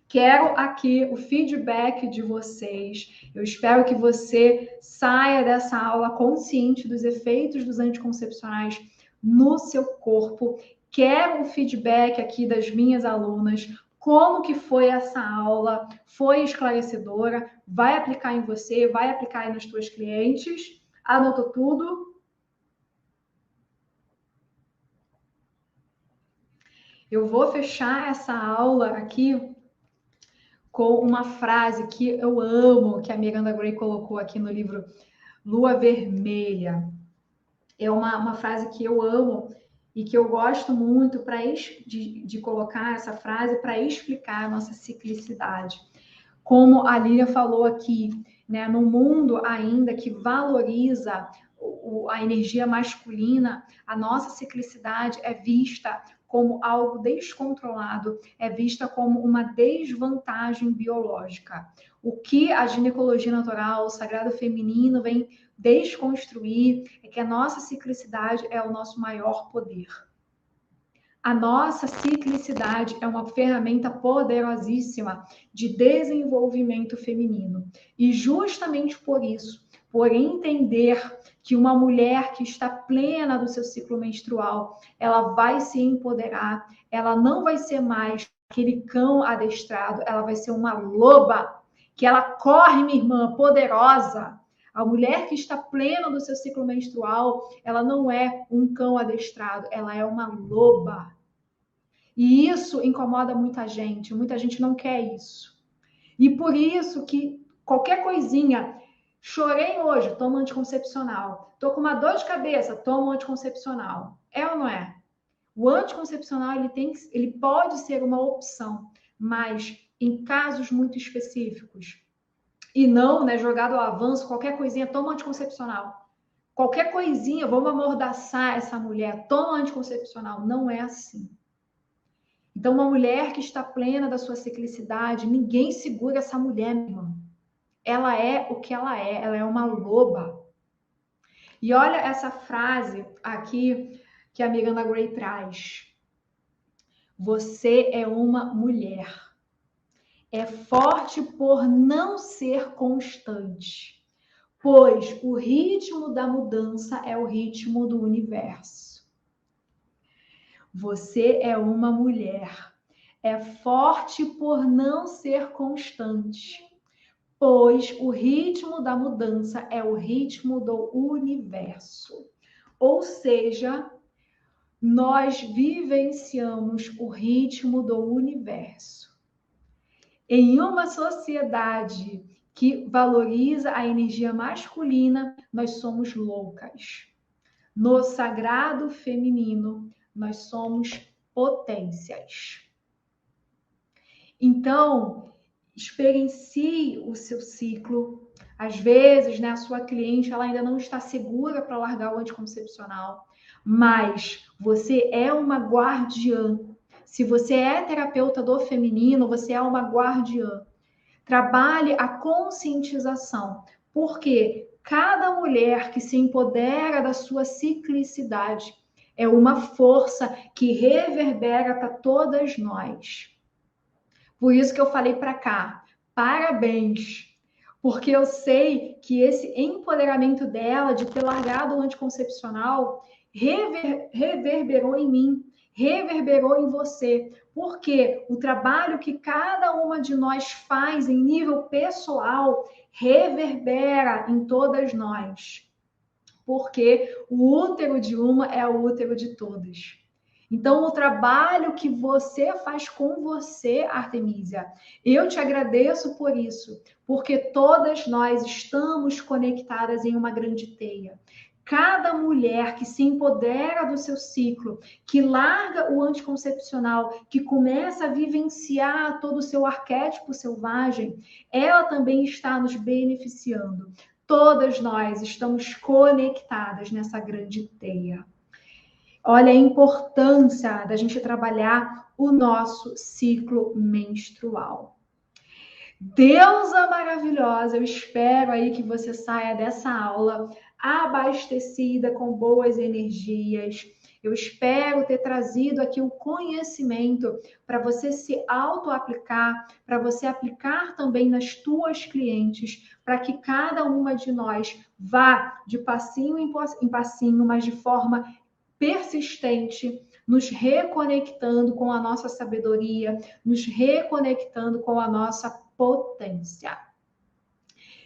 Quero aqui o feedback de vocês. Eu espero que você saia dessa aula consciente dos efeitos dos anticoncepcionais no seu corpo. Quero o feedback aqui das minhas alunas. Como que foi essa aula? Foi esclarecedora? Vai aplicar em você? Vai aplicar aí nos seus clientes? Anotou tudo? Eu vou fechar essa aula aqui com uma frase que eu amo, que a Miranda Gray colocou aqui no livro Lua Vermelha. é uma frase que eu amo e que eu gosto muito de colocar essa frase para explicar a nossa ciclicidade. Como a Lília falou aqui, né, no mundo ainda que valoriza a energia masculina, a nossa ciclicidade é vista como algo descontrolado, é vista como uma desvantagem biológica. O que a ginecologia natural, o sagrado feminino vem desconstruir é que a nossa ciclicidade é o nosso maior poder. A nossa ciclicidade é uma ferramenta poderosíssima de desenvolvimento feminino. E justamente por isso, por entender que uma mulher que está plena do seu ciclo menstrual, ela vai se empoderar, ela não vai ser mais aquele cão adestrado, ela vai ser uma loba, que ela corre, minha irmã, poderosa. A mulher que está plena do seu ciclo menstrual, ela não é um cão adestrado, ela é uma loba. E isso incomoda muita gente não quer isso. E por isso que qualquer coisinha, chorei hoje, toma anticoncepcional. Tô com uma dor de cabeça, toma anticoncepcional. É ou não é? O anticoncepcional ele pode ser uma opção, mas em casos muito específicos. E não, né, jogado ao avanço, qualquer coisinha, toma anticoncepcional. Qualquer coisinha, vamos amordaçar essa mulher, toma anticoncepcional. Não é assim. Então, uma mulher que está plena da sua ciclicidade, ninguém segura essa mulher, meu irmão. Ela é o que ela é uma loba. E olha essa frase aqui que a Miranda Gray traz. Você é uma mulher. É forte por não ser constante, pois o ritmo da mudança é o ritmo do universo. Você é uma mulher. É forte por não ser constante, pois o ritmo da mudança é o ritmo do universo. Ou seja, nós vivenciamos o ritmo do universo. Em uma sociedade que valoriza a energia masculina, nós somos loucas. No sagrado feminino, nós somos potências. Então, experiencie o seu ciclo. Às vezes, né, a sua cliente ela ainda não está segura para largar o anticoncepcional, mas você é uma guardiã. Se você é terapeuta do feminino, você é uma guardiã. Trabalhe a conscientização, porque cada mulher que se empodera da sua ciclicidade é uma força que reverbera para todas nós. Por isso que eu falei para cá, parabéns, porque eu sei que esse empoderamento dela de ter largado o anticoncepcional reverberou em mim, reverberou em você, porque o trabalho que cada uma de nós faz em nível pessoal reverbera em todas nós, porque o útero de uma é o útero de todas. Então, o trabalho que você faz com você, Artemísia, eu te agradeço por isso, porque todas nós estamos conectadas em uma grande teia. Cada mulher que se empodera do seu ciclo, que larga o anticoncepcional, que começa a vivenciar todo o seu arquétipo selvagem, ela também está nos beneficiando. Todas nós estamos conectadas nessa grande teia. Olha a importância da gente trabalhar o nosso ciclo menstrual. Deusa maravilhosa, eu espero aí que você saia dessa aula abastecida com boas energias. Eu espero ter trazido aqui o conhecimento para você se auto-aplicar, para você aplicar também nas tuas clientes, para que cada uma de nós vá de passinho em passinho, mas de forma persistente, nos reconectando com a nossa sabedoria, nos reconectando com a nossa potência.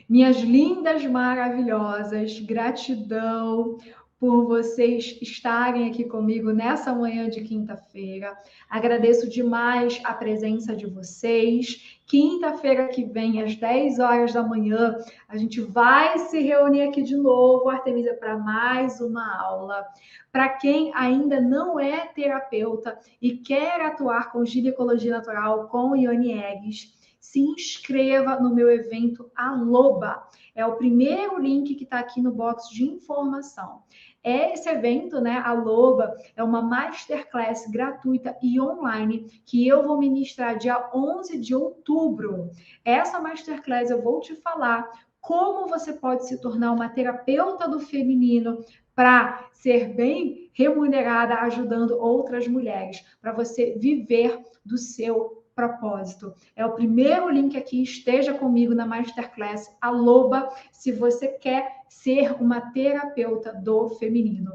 Minhas lindas maravilhosas, gratidão por vocês estarem aqui comigo nessa manhã de quinta-feira. Agradeço demais a presença de vocês. Quinta-feira que vem, às 10 horas da manhã, a gente vai se reunir aqui de novo, Artemisia, para mais uma aula. Para quem ainda não é terapeuta e quer atuar com ginecologia natural, com Ione Eggs, se inscreva no meu evento Aloba. É o primeiro link que está aqui no box de informação. Esse evento, né, a Loba, é uma masterclass gratuita e online que eu vou ministrar dia 11 de outubro. Essa masterclass eu vou te falar como você pode se tornar uma terapeuta do feminino para ser bem remunerada, ajudando outras mulheres, para você viver do seu propósito. É o primeiro link aqui, esteja comigo na Masterclass Aloba, se você quer ser uma terapeuta do feminino.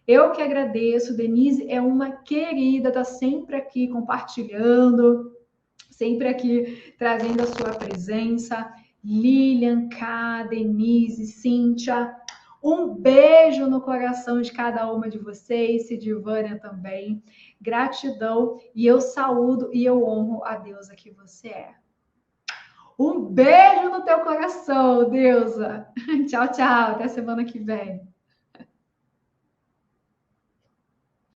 Eu que agradeço, Denise é uma querida, está sempre aqui compartilhando, sempre aqui trazendo a sua presença. Lilian, K, Denise, Cíntia, um beijo no coração de cada uma de vocês, Sidivânia também. Gratidão e eu saúdo e eu honro a deusa que você é. Um beijo no teu coração, deusa. Tchau, tchau. Até semana que vem.